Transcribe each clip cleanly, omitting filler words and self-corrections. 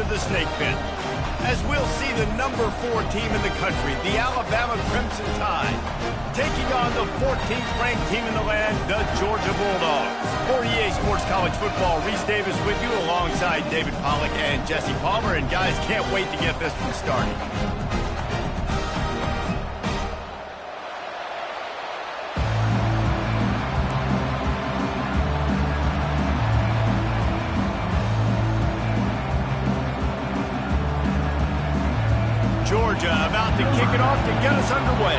the snake pit, as we'll see the number 4 team in the country, the Alabama Crimson Tide, taking on the 14th ranked team in the land, the Georgia Bulldogs. For EA Sports College Football, Reese Davis with you alongside David Pollack and Jesse Palmer, and guys, can't wait to get this one started. Georgia about to kick it off to get us underway.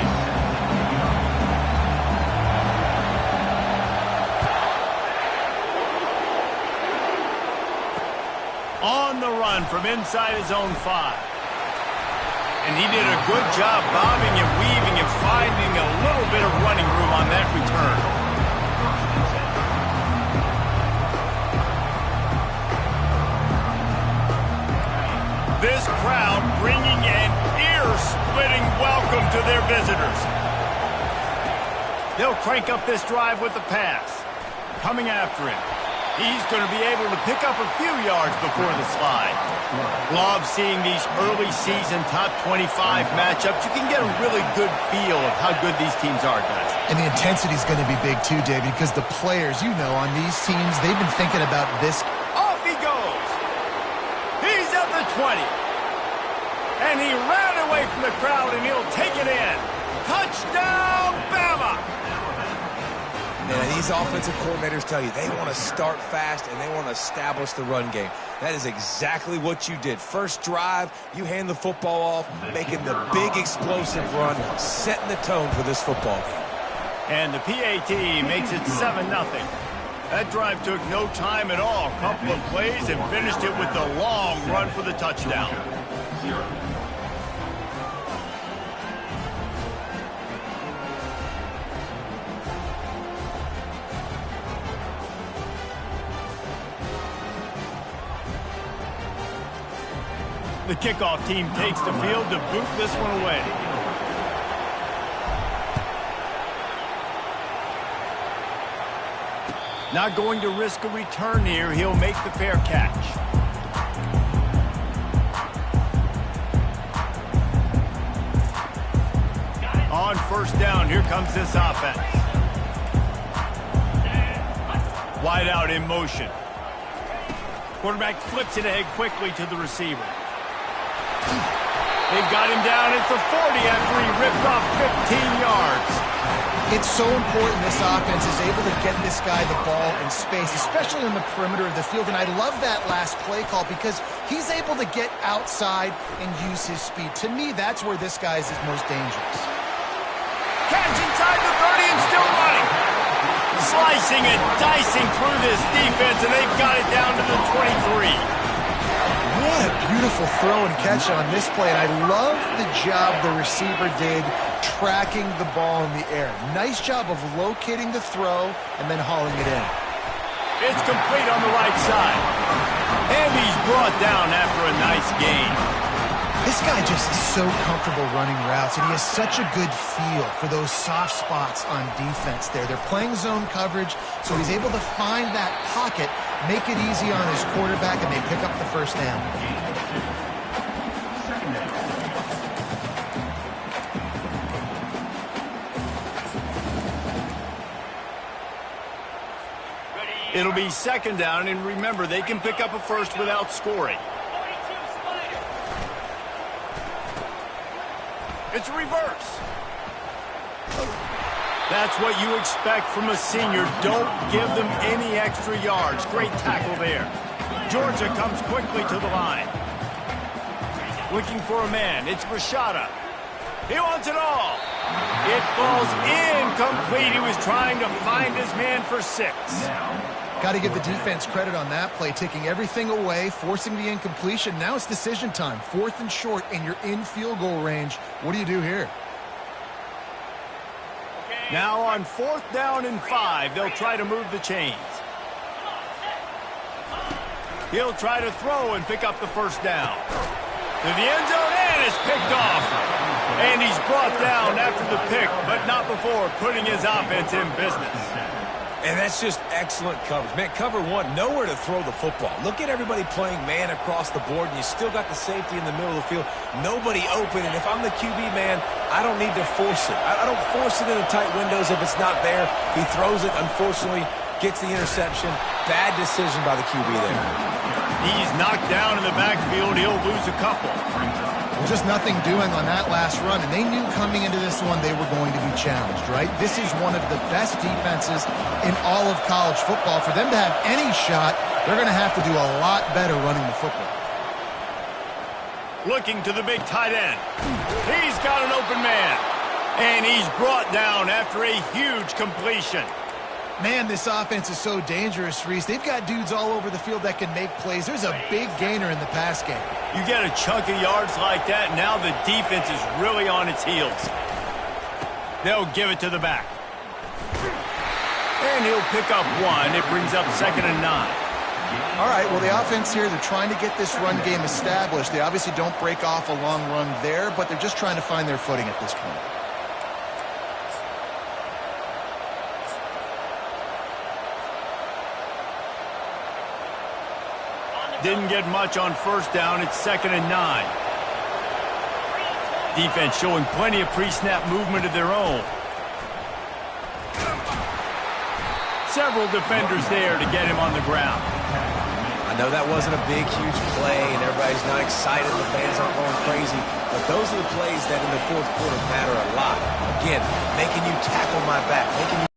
On the run from inside his own 5. And he did a good job bobbing and weaving and finding a little bit of running room on that return. This crowd bringing an ear-splitting welcome to their visitors. They'll crank up this drive with the pass. Coming after him. He's going to be able to pick up a few yards before the slide. Love seeing these early season top 25 matchups. You can get a really good feel of how good these teams are, guys. And the intensity is going to be big too, David, because the players, you know, on these teams, they've been thinking about this. Off he goes. He's at the 20. And he ran away from the crowd, and he'll take it in. Touchdown, BAMA! Man, these offensive coordinators tell you they want to start fast and they want to establish the run game. That is exactly what you did. First drive, you hand the football off, making the big explosive run, setting the tone for this football game. And the PAT makes it 7-0. That drive took no time at all. A couple of plays and finished it with the long run for the touchdown. The kickoff team takes the field to boot this one away. Not going to risk a return here. He'll make the fair catch. On first down, here comes this offense. Wide out in motion. Quarterback flips it ahead quickly to the receiver. They've got him down at the 40 after he ripped off 15 yards. It's so important this offense is able to get this guy the ball in space, especially in the perimeter of the field. And I love that last play call because he's able to get outside and use his speed. To me, that's where this guy is his most dangerous. Catch inside the 30 and still running. Slicing and dicing through this defense, and they've got it down to the 23. What a beautiful throw and catch on this play. And I love the job the receiver did tracking the ball in the air. Nice job of locating the throw and then hauling it in. It's complete on the right side. And he's brought down after a nice gain. This guy just is so comfortable running routes, and he has such a good feel for those soft spots on defense there. They're playing zone coverage, so he's able to find that pocket, make it easy on his quarterback, and they pick up the first down. It'll be second down, and remember, they can pick up a first without scoring. It's a reverse. That's what you expect from a senior. Don't give them any extra yards. Great tackle there. Georgia comes quickly to the line. Looking for a man. It's Rashada. He wants it all. It falls incomplete. He was trying to find his man for 6. Got to give the defense credit on that play, taking everything away, forcing the incompletion. Now it's decision time. 4th and short, and you're in field goal range. What do you do here? Now on 4th down and 5, they'll try to move the chains. He'll try to throw and pick up the first down. To the end zone, and it's picked off. And he's brought down after the pick, but not before putting his offense in business. And that's just excellent coverage. Man, cover one, nowhere to throw the football. Look at everybody playing man across the board, and you still got the safety in the middle of the field. Nobody open, and if I'm the QB, man, I don't need to force it. I don't force it into tight windows if it's not there. He throws it, unfortunately, gets the interception. Bad decision by the QB there. He's knocked down in the backfield. He'll lose a couple. Well, just nothing doing on that last run, and they knew coming into this one they were going to be challenged, right? This is one of the best defenses in all of college football. For them to have any shot, they're going to have to do a lot better running the football. Looking to the big tight end. He's got an open man. And he's brought down after a huge completion. Man, this offense is so dangerous, Reese. They've got dudes all over the field that can make plays. There's a big gainer in the pass game. You get a chunk of yards like that, now the defense is really on its heels. They'll give it to the back. And he'll pick up one. It brings up 2nd and 9. All right, well, the offense here, they're trying to get this run game established. They obviously don't break off a long run there, but they're just trying to find their footing at this point. Didn't get much on first down. It's 2nd and 9. Defense showing plenty of pre-snap movement of their own. Several defenders there to get him on the ground. I know that wasn't a big, huge play, and everybody's not excited. The fans aren't going crazy. But those are the plays that in the fourth quarter matter a lot. Again, making you tackle my back, making you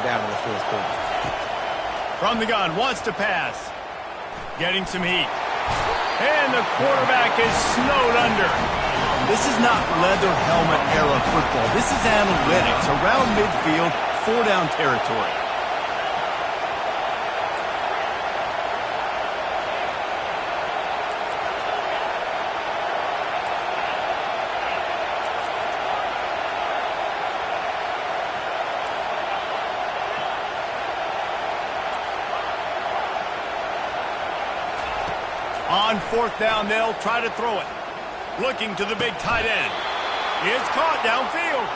down in the fourth quarter. From the gun, wants to pass. Getting some heat. And the quarterback is snowed under. This is not leather helmet era football. This is analytics. Around midfield, 4-down territory. On 4th down, they'll try to throw it. Looking to the big tight end. It's caught downfield.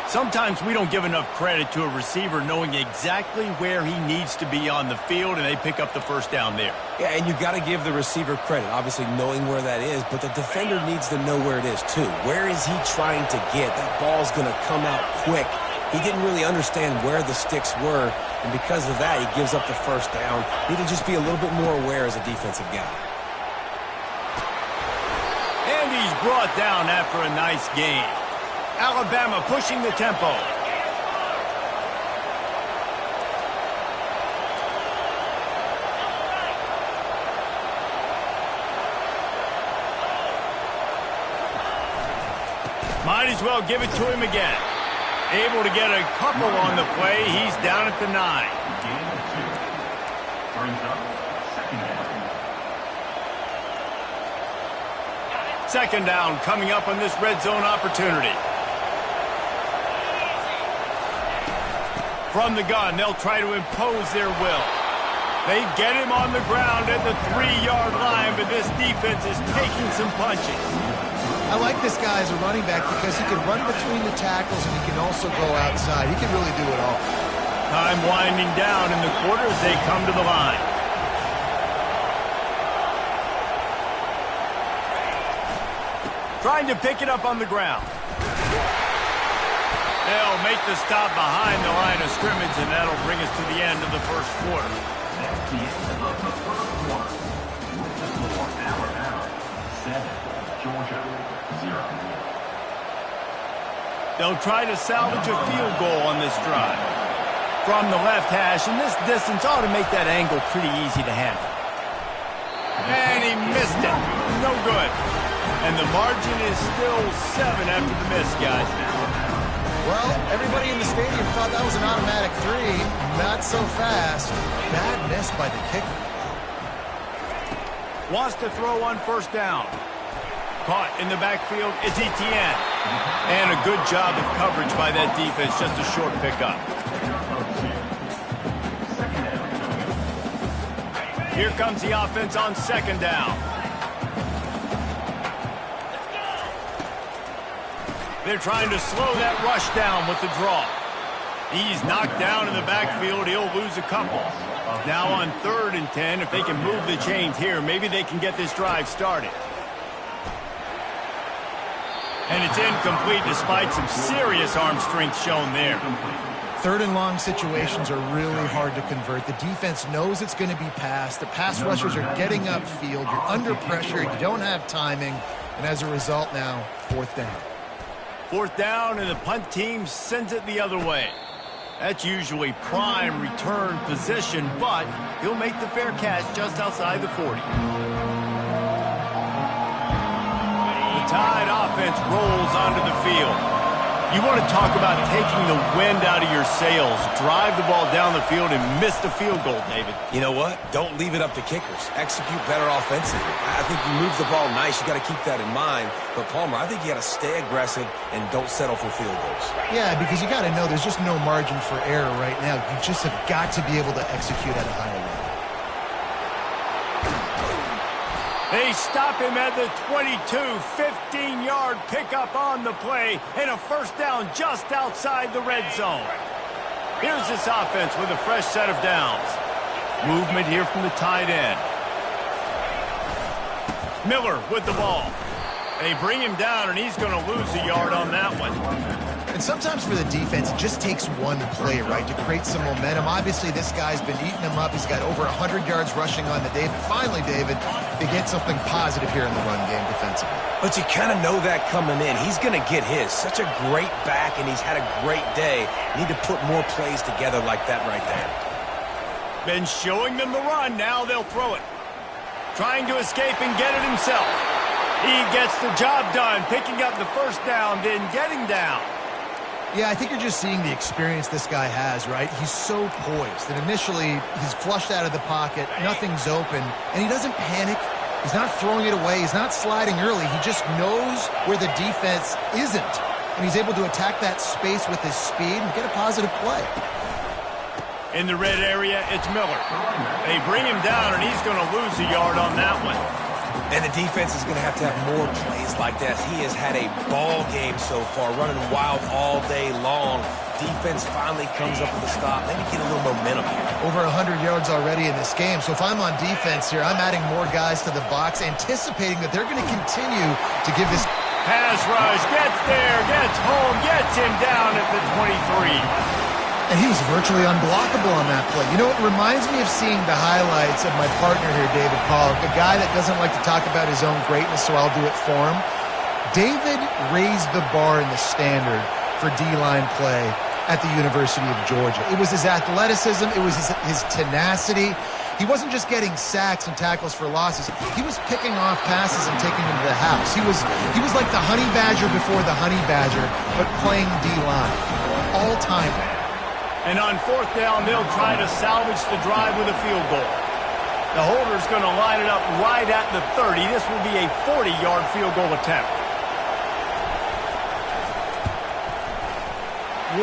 Sometimes we don't give enough credit to a receiver knowing exactly where he needs to be on the field, and they pick up the first down there. Yeah, and you got to give the receiver credit, obviously knowing where that is, but the defender needs to know where it is too. Where is he trying to get? That ball's going to come out quick. He didn't really understand where the sticks were, and because of that, he gives up the first down. Need to just be a little bit more aware as a defensive guy. And he's brought down after a nice game. Alabama pushing the tempo. Might as well give it to him again. Able to get a couple on the play. He's down at the 9. Second down coming up on this red zone opportunity. From the gun, they'll try to impose their will. They get him on the ground at the 3-yard line, but this defense is taking some punches. I like this guy as a running back because he can run between the tackles and he can also go outside. He can really do it all. Time winding down in the quarter as they come to the line. Trying to pick it up on the ground. They'll make the stop behind the line of scrimmage, and that'll bring us to the end of the first quarter. That's the end of the first quarter. Alabama 7, Georgia 0. They'll try to salvage a field goal on this drive. From the left hash, and this distance ought to make that angle pretty easy to handle. And he missed it. No good. And the margin is still 7 after the miss, guys. Well, everybody in the stadium thought that was an automatic 3. Not so fast. Bad miss by the kicker. Wants to throw on first down. Caught in the backfield, it's Ncaa. And a good job of coverage by that defense, just a short pickup. Here comes the offense on second down. They're trying to slow that rush down with the draw. He's knocked down in the backfield. He'll lose a couple. Now on 3rd and 10, if they can move the chains here, maybe they can get this drive started. And it's incomplete despite some serious arm strength shown there. 3rd and long situations are really hard to convert. The defense knows it's going to be passed. The pass rushers are getting upfield. You're under pressure. You don't have timing. And as a result now, 4th down. 4th down, and the punt team sends it the other way. That's usually prime return position, but he'll make the fair catch just outside the 40. The Tide offense rolls onto the field. You want to talk about taking the wind out of your sails. Drive the ball down the field and miss the field goal, David. You know what? Don't leave it up to kickers. Execute better offensively. I think you move the ball nice. You got to keep that in mind. But, Palmer, I think you got to stay aggressive and don't settle for field goals. Yeah, because you got to know there's just no margin for error right now. You just have got to be able to execute at a higher level. They stop him at the 22, 15-yard pickup on the play, and a 1st down just outside the red zone. Here's this offense with a fresh set of downs. Movement here from the tight end. Miller with the ball. They bring him down, and he's going to lose a yard on that one. And sometimes for the defense, it just takes one play, right, to create some momentum. Obviously, this guy's been eating him up. He's got over 100 yards rushing on the day. But finally, David, they get something positive here in the run game defensively. But you kind of know that coming in. He's going to get his. Such a great back, and he's had a great day. Need to put more plays together like that right there. Been showing them the run. Now they'll throw it. Trying to escape and get it himself. He gets the job done, picking up the 1st down, then getting down. Yeah, I think you're just seeing the experience this guy has, right? He's so poised that initially he's flushed out of the pocket, nothing's open, and he doesn't panic. He's not throwing it away. He's not sliding early. He just knows where the defense isn't, and he's able to attack that space with his speed and get a positive play. In the red area, it's Miller. They bring him down, and he's going to lose a yard on that one. And the defense is going to have more plays like this. He has had a ball game so far, running wild all day long. Defense finally comes up with a stop. Maybe get a little momentum here. Over 100 yards already in this game. So if I'm on defense here, I'm adding more guys to the box, anticipating that they're going to continue to give this. Pass rush, gets there, gets home, gets him down at the 23. And he was virtually unblockable on that play. You know, it reminds me of seeing the highlights of my partner here, David Pollock, a guy that doesn't like to talk about his own greatness, so I'll do it for him. David raised the bar in the standard for D-line play at the University of Georgia. It was his athleticism. It was his tenacity. He wasn't just getting sacks and tackles for losses. He was picking off passes and taking them to the house. He was like the honey badger before the honey badger, but playing D-line. All-time. And on 4th down, they'll try to salvage the drive with a field goal. The holder's going to line it up right at the 30. This will be a 40-yard field goal attempt.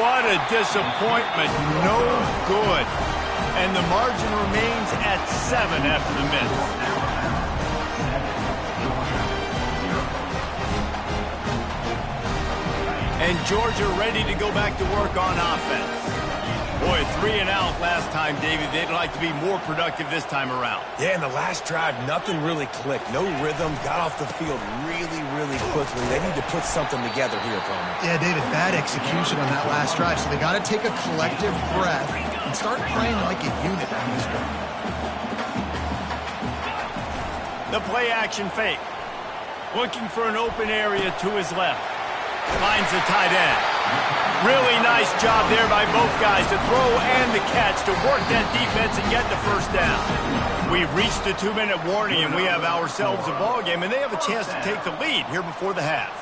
What a disappointment. No good. And the margin remains at 7 after the miss. And Georgia ready to go back to work on offense. Boy, 3 and out last time, David. They'd like to be more productive this time around. Yeah, in the last drive, nothing really clicked. No rhythm, got off the field really, really quickly. They need to put something together here, Palmer. Yeah, David, bad execution on that last drive. So they got to take a collective breath and start playing like a unit on this one. The play action fake. Looking for an open area to his left. Finds the tight end. Really nice job there by both guys to throw and the catch to work that defense and get the 1st down. We've reached the 2-minute warning, and we have ourselves a ball game, and they have a chance to take the lead here before the half.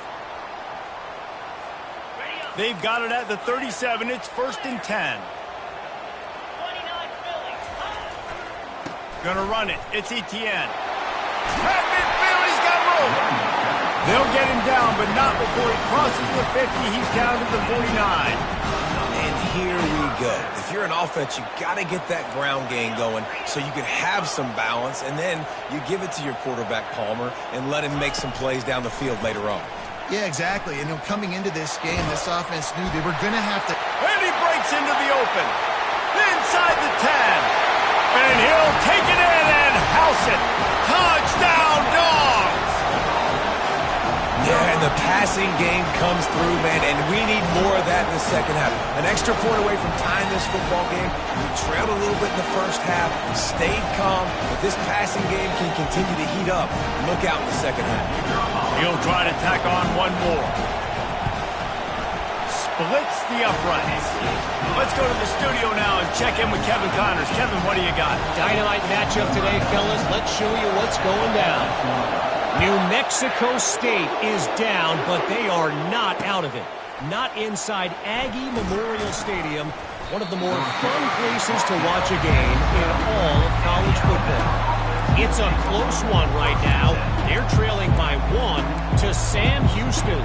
They've got it at the 37. It's 1st and 10. Gonna run it. It's Etienne. At midfield, he's got room. They'll get him down, but not before he crosses the 50. He's down to the 49. And here we go. If you're an offense, you got to get that ground game going so you can have some balance, and then you give it to your quarterback, Palmer, and let him make some plays down the field later on. Yeah, exactly. And coming into this game, this offense knew they were going to have to... And he breaks into the open. Inside the 10. And he'll take it in and house it. Touchdown, Dogs! Yeah, and the passing game comes through, man, and we need more of that in the second half. An extra point away from tying this football game. We trailed a little bit in the first half, stayed calm, but this passing game can continue to heat up. Look out in the second half. He'll try to tack on one more. Splits the uprights. Let's go to the studio now and check in with Kevin Connors. Kevin, what do you got? Dynamite matchup today, fellas. Let's show you what's going down. New Mexico State is down, but they are not out of it. Not inside Aggie Memorial Stadium, one of the more fun places to watch a game in all of college football. It's a close one right now. They're trailing by 1 to Sam Houston.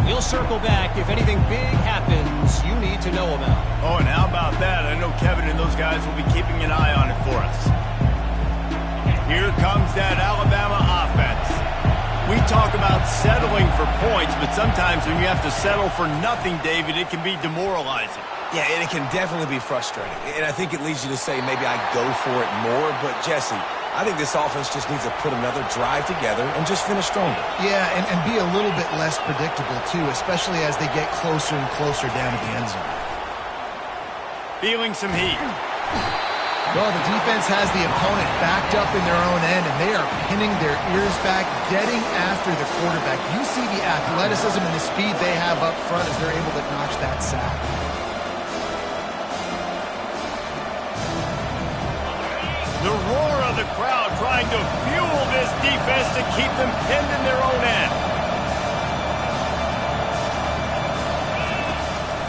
We'll circle back if anything big happens you need to know about. Oh, and how about that? I know Kevin and those guys will be keeping an eye on it for us. Here comes that Alabama offense. We talk about settling for points, but sometimes when you have to settle for nothing, David, it can be demoralizing. Yeah, and it can definitely be frustrating. And I think it leads you to say maybe I go for it more. But, Jesse, I think this offense just needs to put another drive together and just finish stronger. Yeah, and be a little bit less predictable, too, especially as they get closer and closer down to the end zone. Feeling some heat. Well, the defense has the opponent backed up in their own end, and they are pinning their ears back, getting after the quarterback. You see the athleticism and the speed they have up front as they're able to notch that sack. The roar of the crowd trying to fuel this defense to keep them pinned in their own end.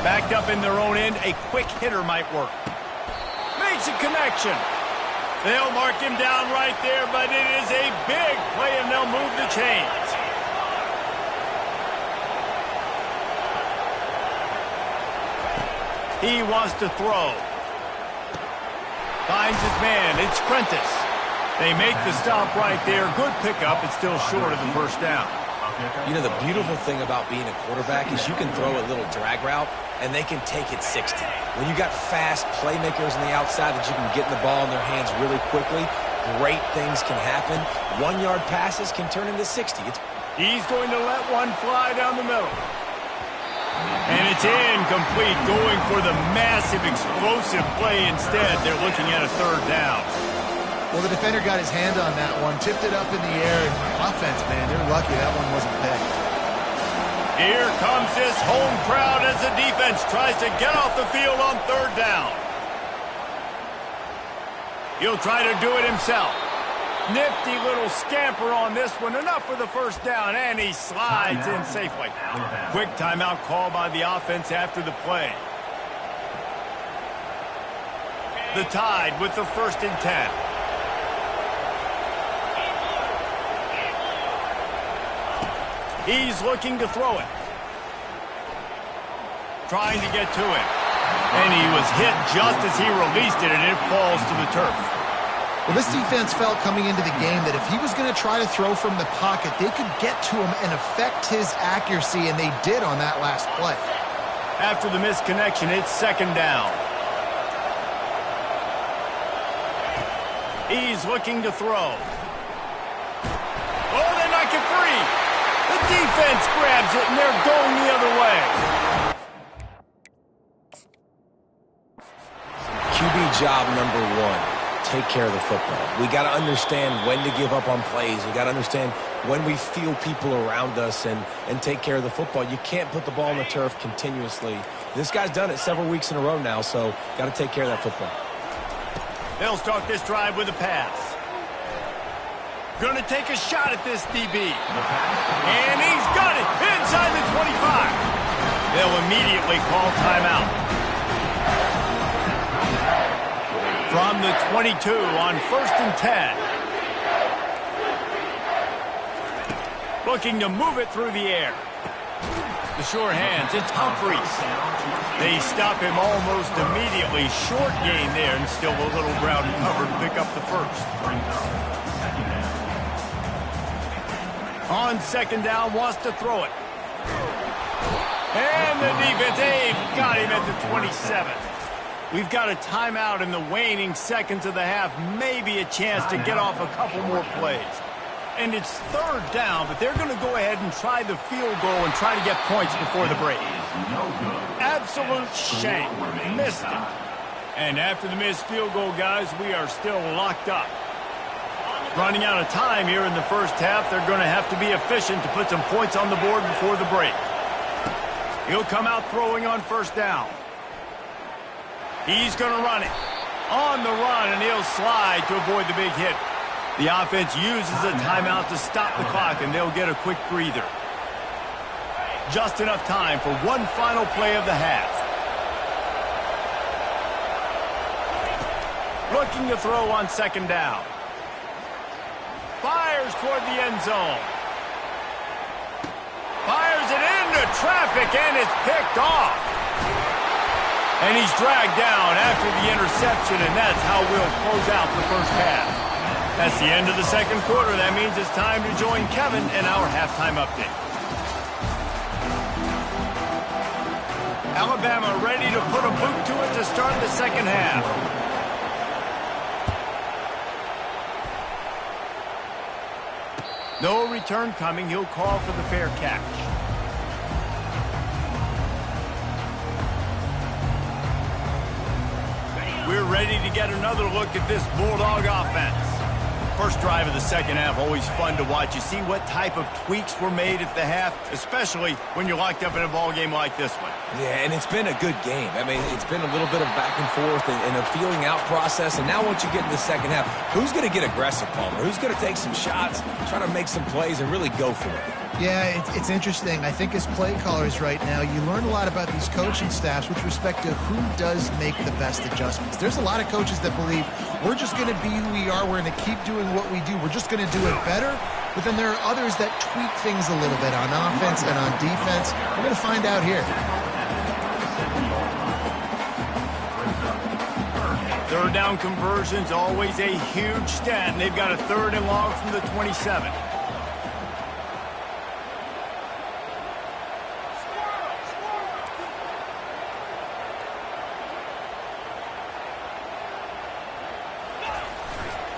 Backed up in their own end, a quick hitter might work. Makes a connection. They'll mark him down right there, but it is a big play, and they'll move the chains. He wants to throw. Finds his man. It's Prentice. They make the stop right there. Good pickup. It's still short of the first down. You know, the beautiful thing about being a quarterback is you can throw a little drag route, and they can take it 60. When you got fast playmakers on the outside that you can get the ball in their hands really quickly, great things can happen. 1-yard passes can turn into 60. He's going to let one fly down the middle. And it's incomplete, going for the massive, explosive play instead. They're looking at a third down. Well, the defender got his hand on that one, tipped it up in the air, and offense, man, they're lucky that one wasn't picked. Here comes this home crowd as the defense tries to get off the field on third down. He'll try to do it himself. Nifty little scamper on this one. Enough for the first down, and he slides in safely. Quick timeout call by the offense after the play. The Tide with the 1st and 10. He's looking to throw it. Trying to get to it. And he was hit just as he released it, and it falls to the turf. Well, this defense felt coming into the game that if he was going to try to throw from the pocket, they could get to him and affect his accuracy, and they did on that last play. After the missed connection, it's 2nd down. He's looking to throw. Oh, they knock it free. The defense grabs it, and they're going the other way. QB job number 1, take care of the football. We got to understand when to give up on plays. We got to understand when we feel people around us and take care of the football. You can't put the ball on the turf continuously. This guy's done it several weeks in a row now, so got to take care of that football. They'll start this drive with a pass. Going to take a shot at this DB. And he's got it inside the 25. They'll immediately call timeout. From the 22 on 1st and 10. Looking to move it through the air. The sure hands, it's Humphreys. They stop him almost immediately. Short gain there, and still a little ground cover to pick up the first. On 2nd down, wants to throw it. And the defense, they've got him at the 27. We've got a timeout in the waning seconds of the half, maybe a chance to get off a couple more plays. And it's third down, but they're going to go ahead and try the field goal and try to get points before the break. Absolute shame. Missed it. And after the missed field goal, guys, we are still locked up. Running out of time here in the first half, they're going to have to be efficient to put some points on the board before the break. He'll come out throwing on first down. He's going to run it. On the run, and he'll slide to avoid the big hit. The offense uses a timeout to stop the clock, and they'll get a quick breather. Just enough time for one final play of the half. Looking to throw on second down. Fires toward the end zone. Fires it into traffic, and it's picked off. And he's dragged down after the interception, and that's how we'll close out the first half. That's the end of the second quarter. That means it's time to join Kevin in our halftime update. Alabama ready to put a boot to it to start the second half. No return coming. He'll call for the fair catch. We're ready to get another look at this Bulldog offense. First drive of the second half, always fun to watch. You see what type of tweaks were made at the half, especially when you're locked up in a ball game like this one. Yeah, and it's been a good game. I mean, it's been a little bit of back and forth and a feeling out process. And now once you get in the second half, who's going to get aggressive, Palmer? Who's going to take some shots, try to make some plays, and really go for it? Yeah, it's interesting. I think as play callers right now, you learn a lot about these coaching staffs with respect to who does make the best adjustments. There's a lot of coaches that believe we're just going to be who we are. We're going to keep doing what we do. We're just going to do it better. But then there are others that tweak things a little bit on offense and on defense. We're going to find out here. Third down conversions, always a huge stat, and they've got a third and long from the 27.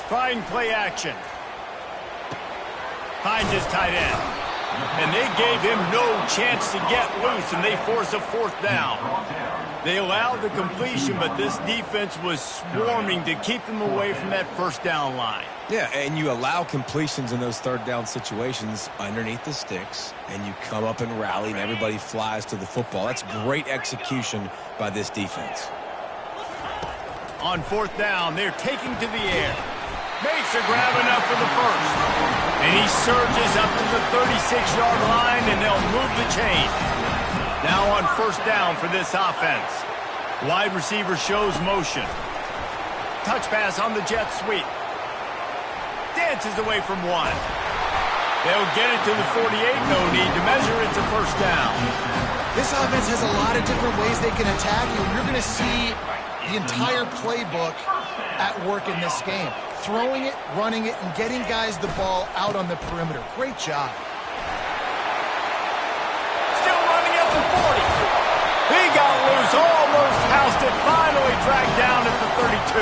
Trying play action. Finds his tight end. And they gave him no chance to get loose, and they force a fourth down. They allowed the completion, but this defense was swarming to keep them away from that first down line. Yeah, and you allow completions in those third down situations underneath the sticks, and you come up and rally, and everybody flies to the football. That's great execution by this defense. On fourth down, they're taking to the air. Makes a grab enough for the first. And he surges up to the 36-yard line, and they'll move the chain. Now on first down for this offense. Wide receiver shows motion. Touch pass on the jet sweep. Dances away from one. They'll get it to the 48. No need to measure. It's a first down. This offense has a lot of different ways they can attack you. You're going to see the entire playbook at work in this game. Throwing it, running it, and getting guys the ball out on the perimeter. Great job. Still running at the 40. He got loose, almost housed it, finally dragged down at the 32.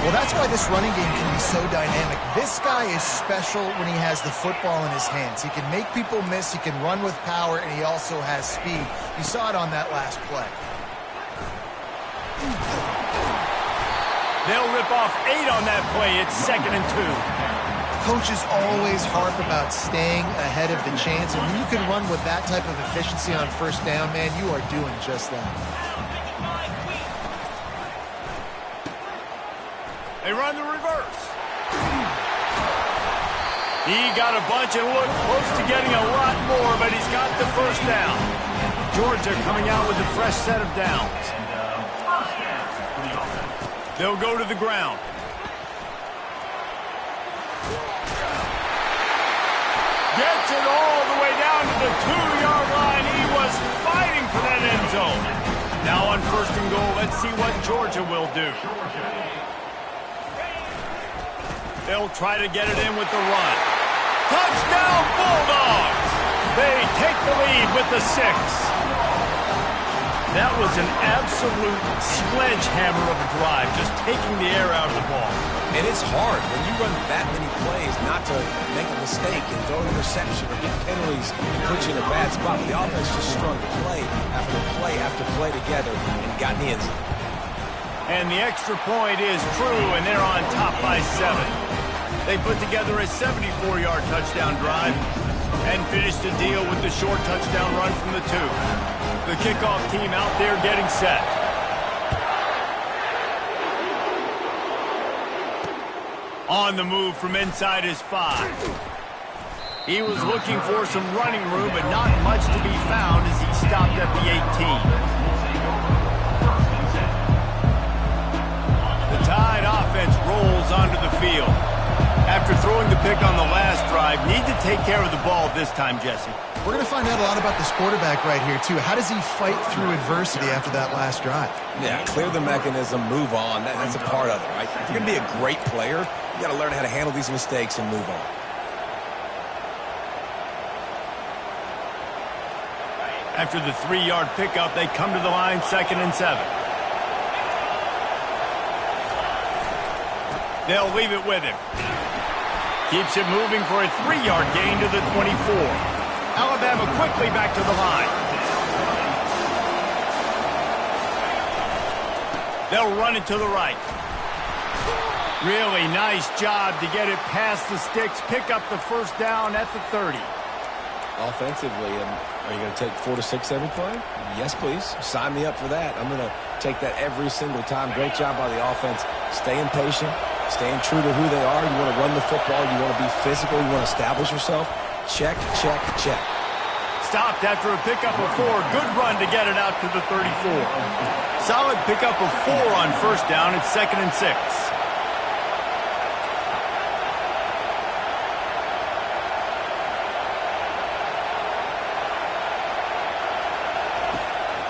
Well, that's why this running game can be so dynamic. This guy is special when he has the football in his hands. He can make people miss, he can run with power, and he also has speed. You saw it on that last play. They'll rip off 8 on that play. It's 2nd and 2. Coaches always harp about staying ahead of the chains, and when you can run with that type of efficiency on first down, man, you are doing just that. They run the reverse. He got a bunch and looked close to getting a lot more, but he's got the first down. Georgia coming out with a fresh set of downs. They'll go to the ground. Gets it all the way down to the 2-yard line. He was fighting for that end zone. Now on first and goal, let's see what Georgia will do. They'll try to get it in with the run. Touchdown Bulldogs! They take the lead with the 6. That was an absolute sledgehammer of a drive, just taking the air out of the ball. And it's hard when you run that many plays not to make a mistake and throw an interception or get penalties and put you in a bad spot. But the offense just strung play after play after play together and got in the end zone. And the extra point is true, and they're on top by 7. They put together a 74-yard touchdown drive and finished the deal with the short touchdown run from the 2. The kickoff team out there getting set. On the move from inside his 5. He was looking for some running room, but not much to be found as he stopped at the 18. The Tide offense rolls onto the field. After throwing the pick on the last drive, need to take care of the ball this time, Jesse. We're going to find out a lot about this quarterback right here, too. How does he fight through adversity after that last drive? Yeah, clear the mechanism, move on. That's a part of it, right? If you're going to be a great player, you got to learn how to handle these mistakes and move on. After the 3-yard pickup, they come to the line, 2nd and 7. They'll leave it with him. Keeps it moving for a 3-yard gain to the 24. Alabama quickly back to the line. They'll run it to the right. Really nice job to get it past the sticks, pick up the first down at the 30. Offensively, are you going to take 4 to 6 every play? Yes, please. Sign me up for that. I'm going to take that every single time. Great job by the offense. Staying patient, staying true to who they are. You want to run the football. You want to be physical. You want to establish yourself. Check, check, check. Stopped after a pickup of 4. Good run to get it out to the 34. Solid pickup of 4 on first down. It's 2nd and 6.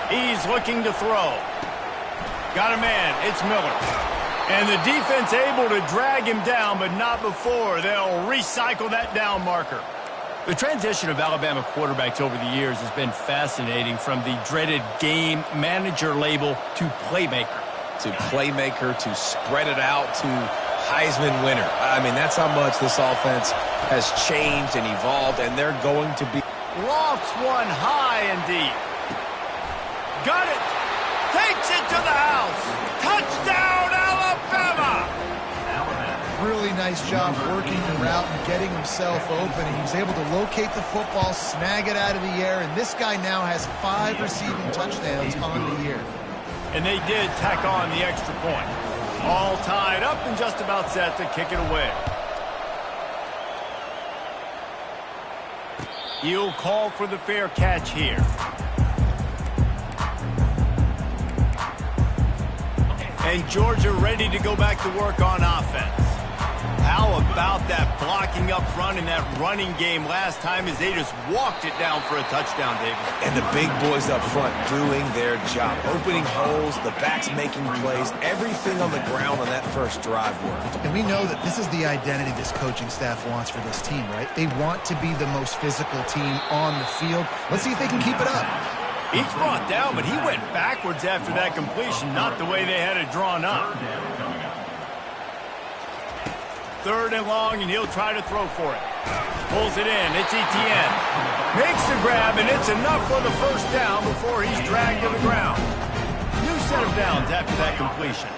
He's looking to throw. Got a man. It's Miller. And the defense able to drag him down, but not before. They'll recycle that down marker. The transition of Alabama quarterbacks over the years has been fascinating, from the dreaded game manager label to playmaker. To playmaker, to spread it out, to Heisman winner. I mean, that's how much this offense has changed and evolved, and they're going to be... Lofts one high and deep. Got it. Takes it to the house. Touchdown, Alabama. Really nice job working the route and getting himself open. He was able to locate the football, snag it out of the air, and this guy now has 5 receiving touchdowns on the year. And they did tack on the extra point. All tied up and just about set to kick it away. He'll call for the fair catch here. And Georgia ready to go back to work on offense. How about that blocking up front and that running game last time as they just walked it down for a touchdown, David? And the big boys up front doing their job. Opening holes, the backs making plays, everything on the ground on that first drive worked. And we know that this is the identity this coaching staff wants for this team, right? They want to be the most physical team on the field. Let's see if they can keep it up. He's brought down, but he went backwards after that completion, not the way they had it drawn up. 3rd and long, and he'll try to throw for it. Pulls it in. It's Etienne. Makes the grab, and it's enough for the first down before he's dragged to the ground. New set of downs after that completion.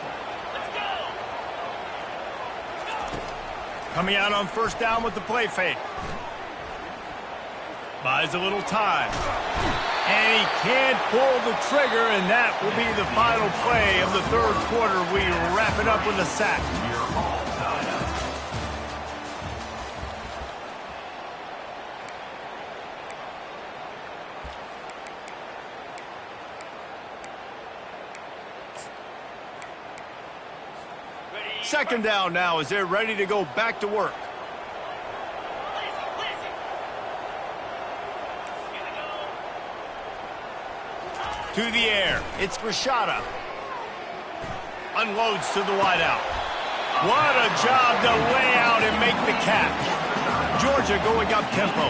Coming out on first down with the play fake. Buys a little time. And he can't pull the trigger, and that will be the final play of the 3rd quarter. We wrap it up with a sack. Second down now as they're ready to go back to work. To the air. It's Rashada. Unloads to the wideout. What a job to lay out and make the catch. Georgia going up tempo.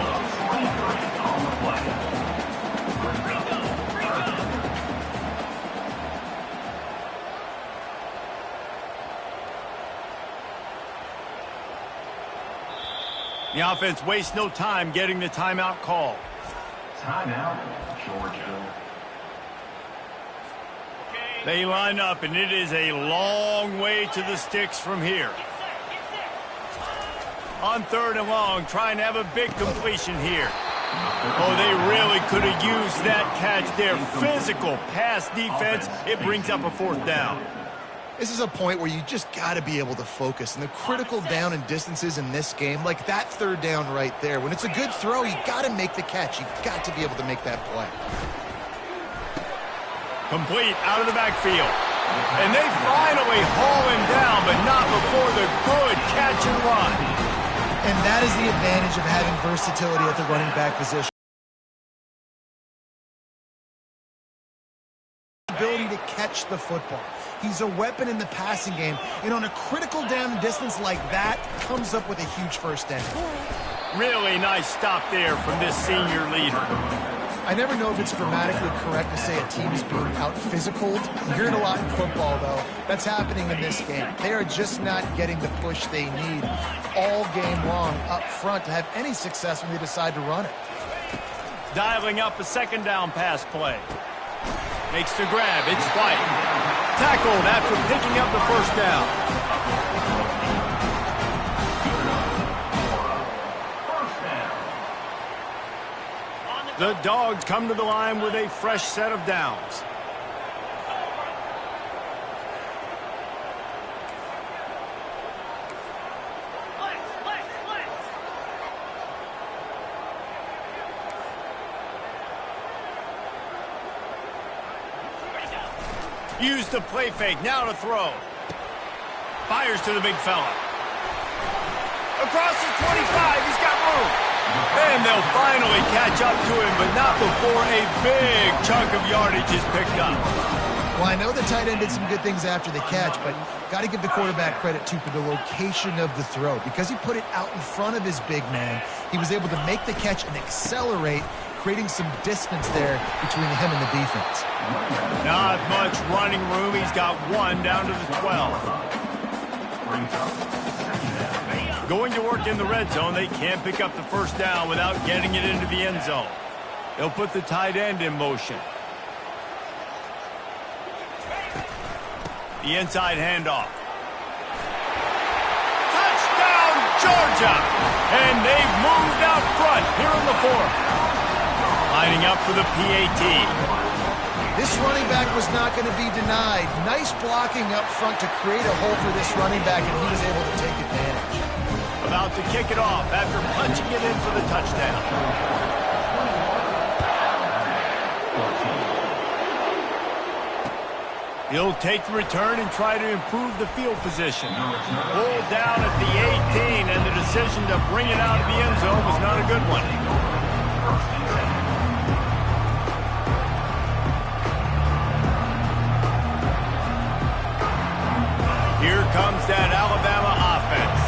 The offense wastes no time getting the timeout call. Timeout, Georgia. They line up, and it is a long way to the sticks from here. On 3rd and long, trying to have a big completion here. Oh, they really could have used that catch there. Physical pass defense. It brings up a 4th down. This is a point where you just got to be able to focus. And the critical down and distances in this game, like that 3rd down right there, when it's a good throw, you got to make the catch. You got to be able to make that play. Complete out of the backfield. And they finally haul him down, but not before the good catch and run. And that is the advantage of having versatility at the running back position. Ability to catch the football. He's a weapon in the passing game, and on a critical down and distance like that, comes up with a huge 1st down. Really nice stop there from this senior leader. I never know if it's grammatically correct to say a team is being out-physicaled. You hear it a lot in football, though. That's happening in this game. They are just not getting the push they need all game long up front to have any success when they decide to run it. Dialing up a 2nd down pass play. Makes the grab. It's White. Tackled after picking up the 1st down. The Dogs come to the line with a fresh set of downs. Use the play fake, now to throw. Fires to the big fella. Across the 25, he's got room. And they'll finally catch up to him, but not before a big chunk of yardage is picked up. Well, I know the tight end did some good things after the catch, but got to give the quarterback credit, too, for the location of the throw. Because he put it out in front of his big man, he was able to make the catch and accelerate, creating some distance there between him and the defense. Not much running room. He's got 1 down to the 12. Going to work in the red zone, they can't pick up the 1st down without getting it into the end zone. They'll put the tight end in motion. The inside handoff. Touchdown, Georgia! And they've moved out front here in the 4th. Lining up for the PAT. This running back was not going to be denied. Nice blocking up front to create a hole for this running back, and he was able to take advantage. About to kick it off after punching it in for the touchdown. He'll take the return and try to improve the field position. Pulled down at the 18, and the decision to bring it out of the end zone was not a good one. Here comes that Alabama offense.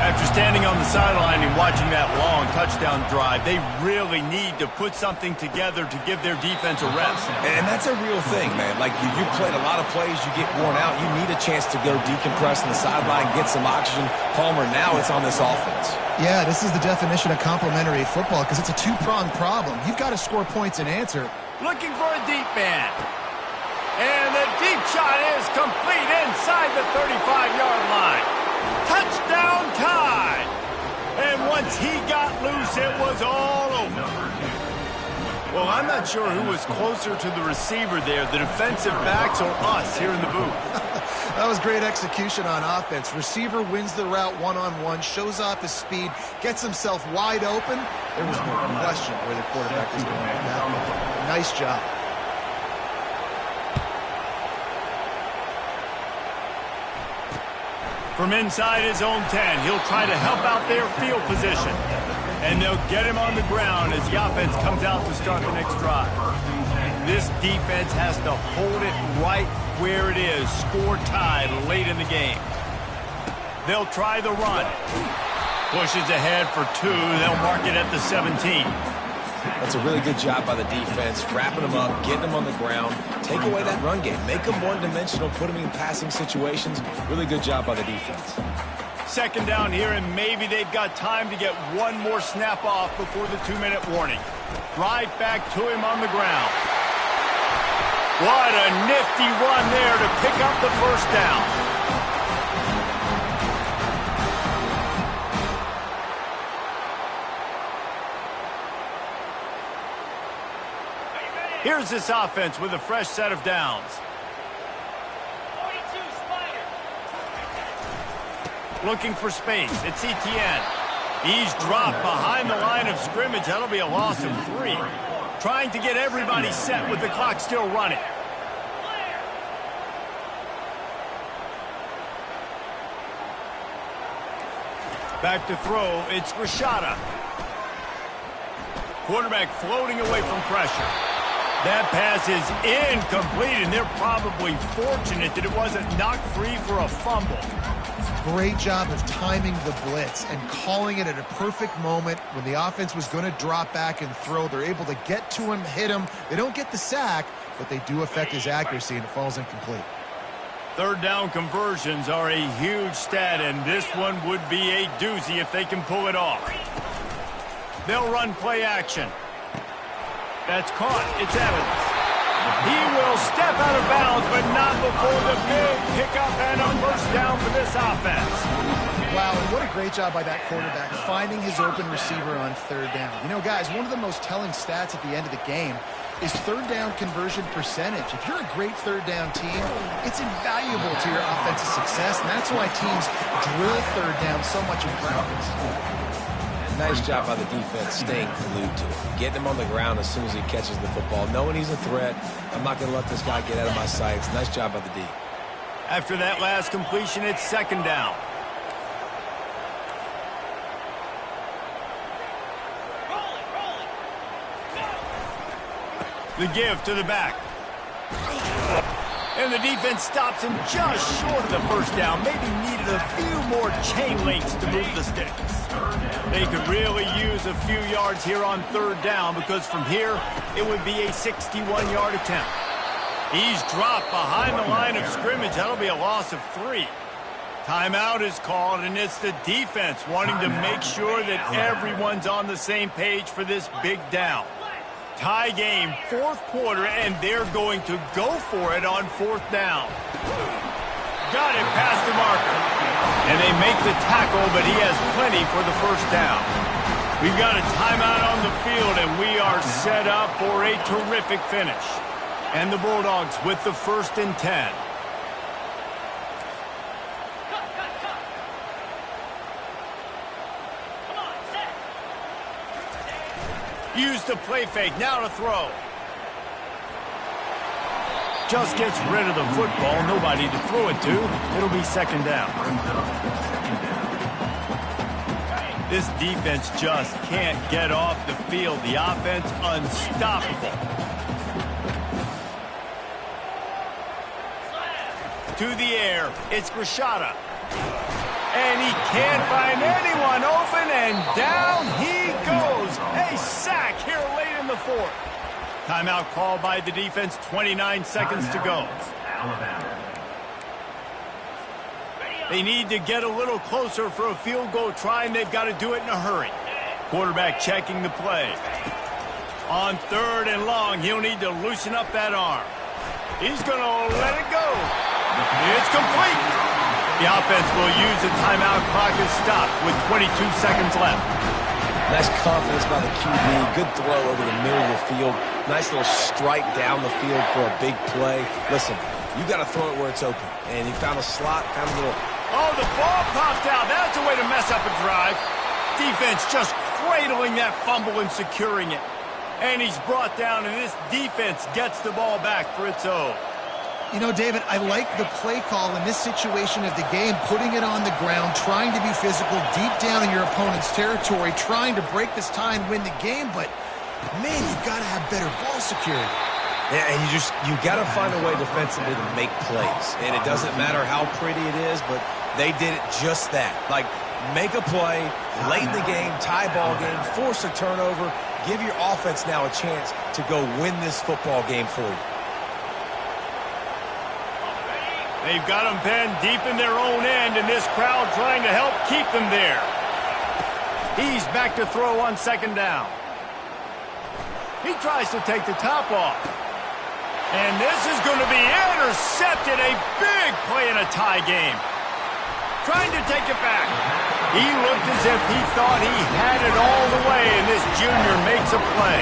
After standing on the sideline and watching that long touchdown drive, they really need to put something together to give their defense a rest. And that's a real thing, man. Like, you played a lot of plays, you get worn out. You need a chance to go decompress on the sideline, get some oxygen. Palmer, now it's on this offense. Yeah, this is the definition of complementary football because it's a two-pronged problem. You've got to score points and answer. Looking for a deep man. And the deep shot is complete inside the 35-yard line. Touchdown Tide! And once he got loose, it was all over. Well, I'm not sure who was closer to the receiver there, the defensive backs or us here in the booth. That was great execution on offense. Receiver wins the route one-on-one, shows off his speed, gets himself wide open. There was no question where the quarterback was going with that one. Nice job. From inside his own 10, he'll try to help out their field position. And they'll get him on the ground as the offense comes out to start the next drive. This defense has to hold it right where it is. Score Tide late in the game. They'll try the run. Pushes ahead for 2. They'll mark it at the 17. That's a really good job by the defense, wrapping them up, getting them on the ground, take away that run game, make them one-dimensional, put them in passing situations. Really good job by the defense. Second down here, and maybe they've got time to get one more snap off before the 2-minute warning. Right back to him on the ground. What a nifty run there to pick up the first down. Here's this offense with a fresh set of downs. Looking for space. It's Ncaa. He's dropped behind the line of scrimmage. That'll be a loss of 3. Trying to get everybody set with the clock still running. Back to throw. It's Rashada. Quarterback floating away from pressure. That pass is incomplete, and they're probably fortunate that it wasn't knocked free for a fumble. Great job of timing the blitz and calling it at a perfect moment when the offense was going to drop back and throw. They're able to get to him, hit him. They don't get the sack, but they do affect his accuracy, and it falls incomplete. Third down conversions are a huge stat, and this one would be a doozy if they can pull it off. They'll run play action. That's caught. It's Evans. He will step out of bounds, but not before the big pickup and a first down for this offense. Wow, and what a great job by that quarterback finding his open receiver on third down. You know, guys, one of the most telling stats at the end of the game is third down conversion percentage. If you're a great third down team, it's invaluable to your offensive success, and that's why teams drill third down so much in practice. Nice job by the defense staying glued to him. Getting him on the ground as soon as he catches the football. Knowing he's a threat, I'm not going to let this guy get out of my sights. Nice job by the D. After that last completion, it's second down. The give to the back. And the defense stops him just short of the first down. Maybe needed a few more chain links to move the sticks. They could really use a few yards here on third down because from here, it would be a 61-yard attempt. He's dropped behind the line of scrimmage. That'll be a loss of 3. Timeout is called, and it's the defense wanting to make sure that everyone's on the same page for this big down. Tie game, fourth quarter, and they're going to go for it on fourth down. Got it past the marker. And they make the tackle, but he has plenty for the first down. We've got a timeout on the field, and we are set up for a terrific finish. And the Bulldogs with the 1st and 10. Use the play fake, now to throw. Just gets rid of the football, nobody to throw it to. It'll be second down. This defense just can't get off the field. The offense unstoppable. To the air, it's Rashada. And he can't find anyone open, and down he goes. A sack here late in the fourth. Timeout called by the defense, 29 seconds to go. They need to get a little closer for a field goal try, and they've got to do it in a hurry. Quarterback checking the play. On third and long, he'll need to loosen up that arm. He's going to let it go. It's complete. The offense will use the timeout. Clock is stopped with 22 seconds left. Nice confidence by the QB. Good throw over the middle of the field. Nice little strike down the field for a big play. Listen, you got to throw it where it's open. And he found a slot, found a little... Oh, the ball popped out. That's a way to mess up a drive. Defense just cradling that fumble and securing it. And he's brought down, and this defense gets the ball back for its own. You know, David, I like the play call in this situation of the game, putting it on the ground, trying to be physical, deep down in your opponent's territory, trying to break this tie and win the game, but, man, you've got to have better ball security. Yeah, and you got to find a way defensively to make plays. And it doesn't matter how pretty it is, but they did it just that. Like, make a play, late in the game, tie ball game, force a turnover, give your offense now a chance to go win this football game for you. They've got them pinned deep in their own end, and this crowd trying to help keep them there. He's back to throw on second down. He tries to take the top off. And this is going to be intercepted. A big play in a tie game. Trying to take it back. He looked as if he thought he had it all the way, and this junior makes a play.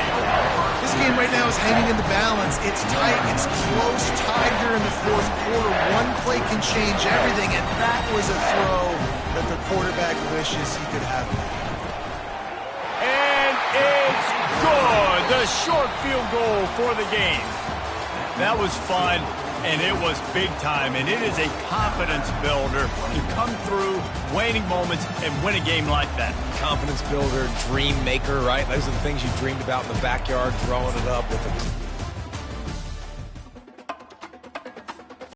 This game right now is hanging in the balance. It's tight. It's close. Tied here in the fourth quarter. One play can change everything, and that was a throw that the quarterback wishes he could have made. And it's good. The short field goal for the game. That was fun, and it was big time, and it is a confidence builder to come through waning moments and win a game like that. Confidence builder, dream maker, right? Those are the things you dreamed about in the backyard, throwing it up with a